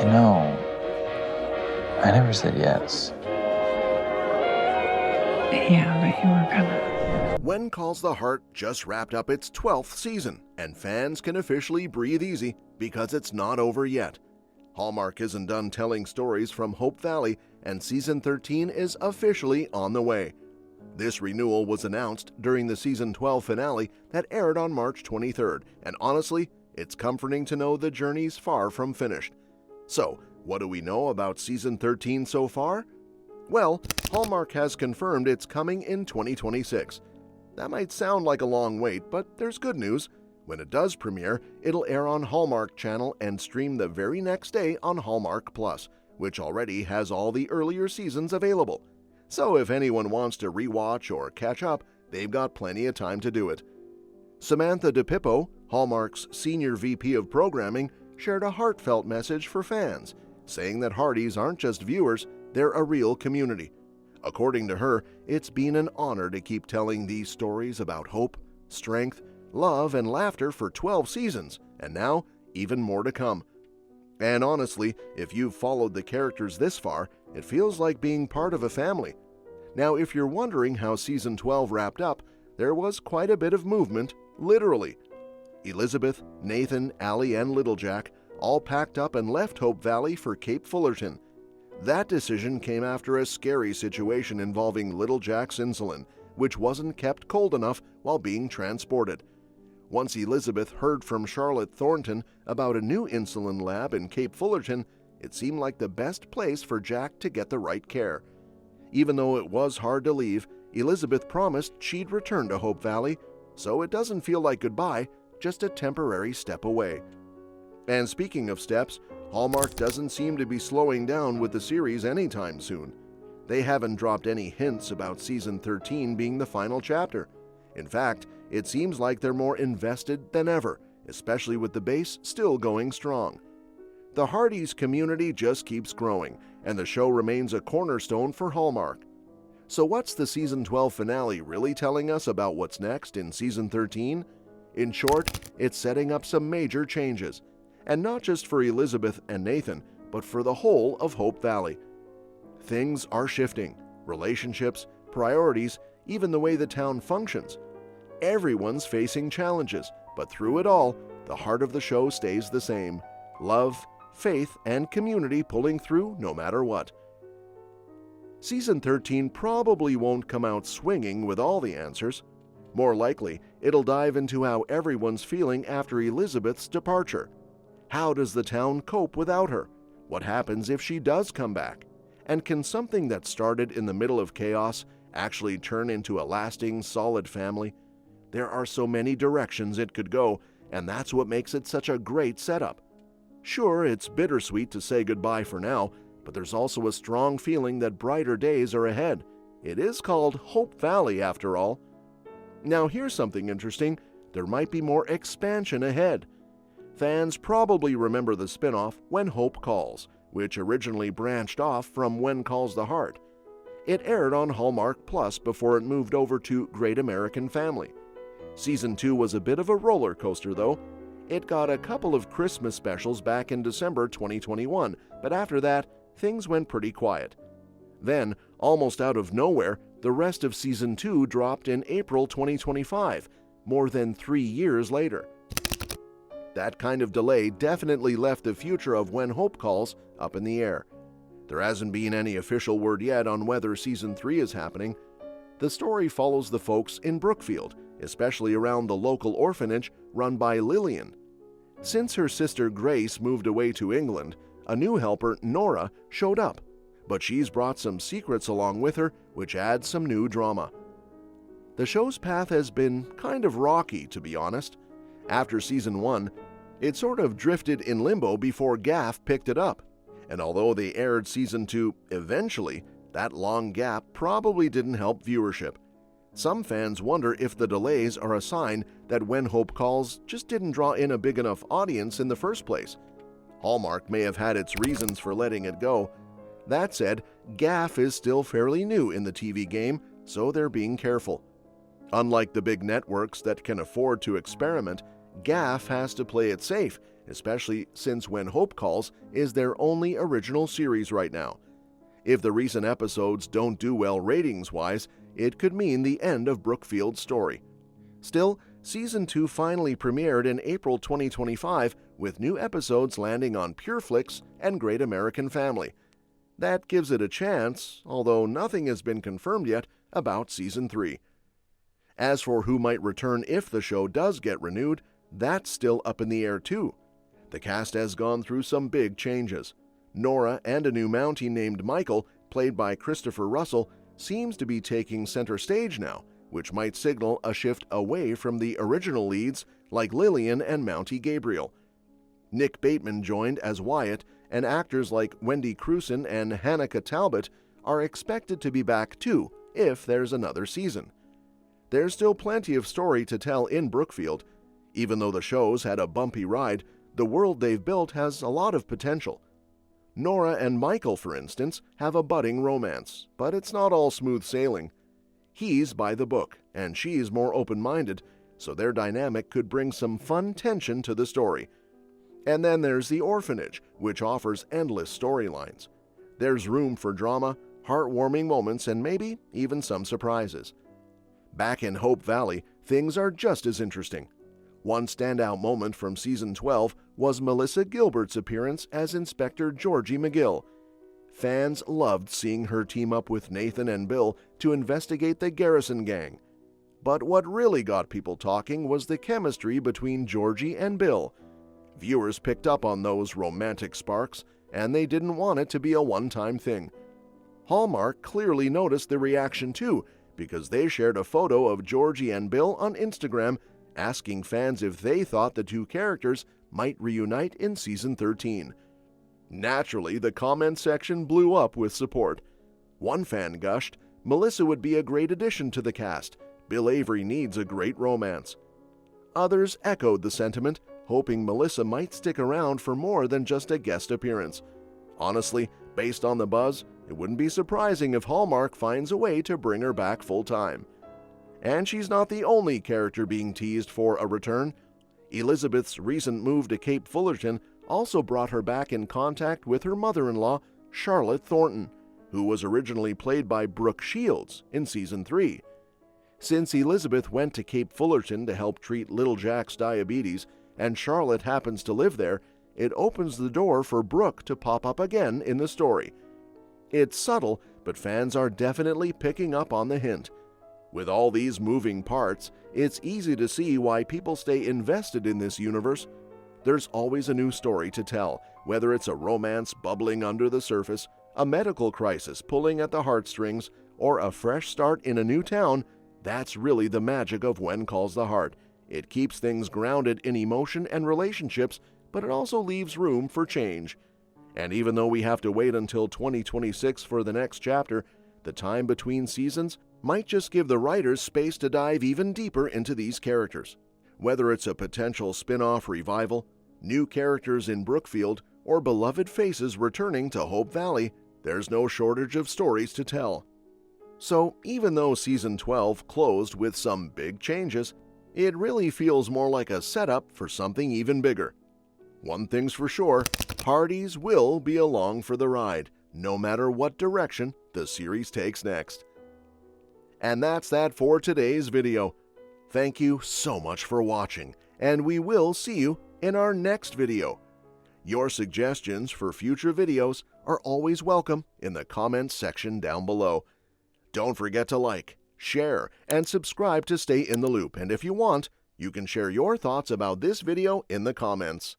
No, I never said yes. Yeah, but you were gonna. When Calls the Heart just wrapped up its 12th season, and fans can officially breathe easy because it's not over yet. Hallmark isn't done telling stories from Hope Valley, and season 13 is officially on the way. This renewal was announced during the season 12 finale that aired on March 23rd, and honestly, it's comforting to know the journey's far from finished. So, what do we know about season 13 so far? Well, Hallmark has confirmed it's coming in 2026. That might sound like a long wait, but there's good news. When it does premiere, it'll air on Hallmark Channel and stream the very next day on Hallmark Plus, which already has all the earlier seasons available. So if anyone wants to rewatch or catch up, they've got plenty of time to do it. Samantha DePippo, Hallmark's Senior VP of Programming, shared a heartfelt message for fans, saying that Hardys aren't just viewers, they're a real community. According to her, it's been an honor to keep telling these stories about hope, strength, love, and laughter for 12 seasons, and now even more to come. And honestly, if you've followed the characters this far, it feels like being part of a family. Now, if you're wondering how season 12 wrapped up, there was quite a bit of movement, literally. Elizabeth, Nathan, Allie, and Little Jack all packed up and left Hope Valley for Cape Fullerton. That decision came after a scary situation involving Little Jack's insulin, which wasn't kept cold enough while being transported. Once Elizabeth heard from Charlotte Thornton about a new insulin lab in Cape Fullerton, it seemed like the best place for Jack to get the right care. Even though it was hard to leave, Elizabeth promised she'd return to Hope Valley, so it doesn't feel like goodbye, just a temporary step away. And speaking of steps, Hallmark doesn't seem to be slowing down with the series anytime soon. They haven't dropped any hints about season 13 being the final chapter. In fact, it seems like they're more invested than ever, especially with the base still going strong. The Hardys community just keeps growing, and the show remains a cornerstone for Hallmark. So what's the season 12 finale really telling us about what's next in season 13? In short, it's setting up some major changes. And not just for Elizabeth and Nathan, but for the whole of Hope Valley. Things are shifting. Relationships, priorities, even the way the town functions. Everyone's facing challenges, but through it all, the heart of the show stays the same. Love, faith, and community pulling through no matter what. Season 13 probably won't come out swinging with all the answers. More likely, it'll dive into how everyone's feeling after Elizabeth's departure. How does the town cope without her? What happens if she does come back? And can something that started in the middle of chaos actually turn into a lasting, solid family? There are so many directions it could go, and that's what makes it such a great setup. Sure, it's bittersweet to say goodbye for now, but there's also a strong feeling that brighter days are ahead. It is called Hope Valley, after all. Now, here's something interesting. There might be more expansion ahead. Fans probably remember the spin-off When Hope Calls, which originally branched off from When Calls the Heart. It aired on Hallmark Plus before it moved over to Great American Family. Season 2 was a bit of a roller coaster, though. It got a couple of Christmas specials back in December 2021, but after that, things went pretty quiet. Then, almost out of nowhere, the rest of Season 2 dropped in April 2025, more than 3 years later. That kind of delay definitely left the future of When Hope Calls up in the air. There hasn't been any official word yet on whether Season 3 is happening. The story follows the folks in Brookfield, especially around the local orphanage run by Lillian. Since her sister Grace moved away to England, a new helper, Nora, showed up, but she's brought some secrets along with her, which adds some new drama. The show's path has been kind of rocky, to be honest. After Season 1, it sort of drifted in limbo before Gaff picked it up, and although they aired Season 2 eventually, that long gap probably didn't help viewership. Some fans wonder if the delays are a sign that When Hope Calls just didn't draw in a big enough audience in the first place. Hallmark may have had its reasons for letting it go. That said, Gaff is still fairly new in the TV game, so they're being careful. Unlike the big networks that can afford to experiment, Gaff has to play it safe especially since When Hope Calls is their only original series right now. If the recent episodes don't do well ratings-wise, it could mean the end of Brookfield's story. Still, Season 2 finally premiered in April 2025 with new episodes landing on PureFlix and Great American Family. That gives it a chance, although nothing has been confirmed yet about Season 3. As for who might return if the show does get renewed, that's still up in the air too. The cast has gone through some big changes. Nora and a new Mountie named Michael, played by Christopher Russell, seems to be taking center stage now, which might signal a shift away from the original leads like Lillian and Mountie Gabriel. Nick Bateman joined as Wyatt, and actors like Wendy Crewson and Hanneke Talbot are expected to be back too if there's another season. There's still plenty of story to tell in Brookfield. Even though the show's had a bumpy ride, the world they've built has a lot of potential. Nora and Michael, for instance, have a budding romance, but it's not all smooth sailing. He's by the book, and she's more open-minded, so their dynamic could bring some fun tension to the story. And then there's The Orphanage, which offers endless storylines. There's room for drama, heartwarming moments, and maybe even some surprises. Back in Hope Valley, things are just as interesting. One standout moment from Season 12 was Melissa Gilbert's appearance as Inspector Georgie McGill. Fans loved seeing her team up with Nathan and Bill to investigate the Garrison Gang. But what really got people talking was the chemistry between Georgie and Bill. Viewers picked up on those romantic sparks, and they didn't want it to be a one-time thing. Hallmark clearly noticed the reaction too, because they shared a photo of Georgie and Bill on Instagram, asking fans if they thought the two characters might reunite in Season 13. Naturally, the comment section blew up with support. One fan gushed, "Melissa would be a great addition to the cast. Bill Avery needs a great romance." Others echoed the sentiment, hoping Melissa might stick around for more than just a guest appearance. Honestly, based on the buzz, it wouldn't be surprising if Hallmark finds a way to bring her back full-time. And she's not the only character being teased for a return. Elizabeth's recent move to Cape Fullerton also brought her back in contact with her mother-in-law, Charlotte Thornton, who was originally played by Brooke Shields in Season 3. Since Elizabeth went to Cape Fullerton to help treat little Jack's diabetes, and Charlotte happens to live there, it opens the door for Brooke to pop up again in the story. It's subtle, but fans are definitely picking up on the hint. With all these moving parts, it's easy to see why people stay invested in this universe. There's always a new story to tell, whether it's a romance bubbling under the surface, a medical crisis pulling at the heartstrings, or a fresh start in a new town. That's really the magic of When Calls the Heart. It keeps things grounded in emotion and relationships, but it also leaves room for change. And even though we have to wait until 2026 for the next chapter, the time between seasons might just give the writers space to dive even deeper into these characters. Whether it's a potential spin-off revival, new characters in Brookfield, or beloved faces returning to Hope Valley, there's no shortage of stories to tell. So even though Season 12 closed with some big changes, it really feels more like a setup for something even bigger. One thing's for sure, parties will be along for the ride, no matter what direction the series takes next. And that's that for today's video. Thank you so much for watching, and we will see you in our next video. Your suggestions for future videos are always welcome in the comments section down below. Don't forget to like, share, and subscribe to stay in the loop, and if you want, you can share your thoughts about this video in the comments.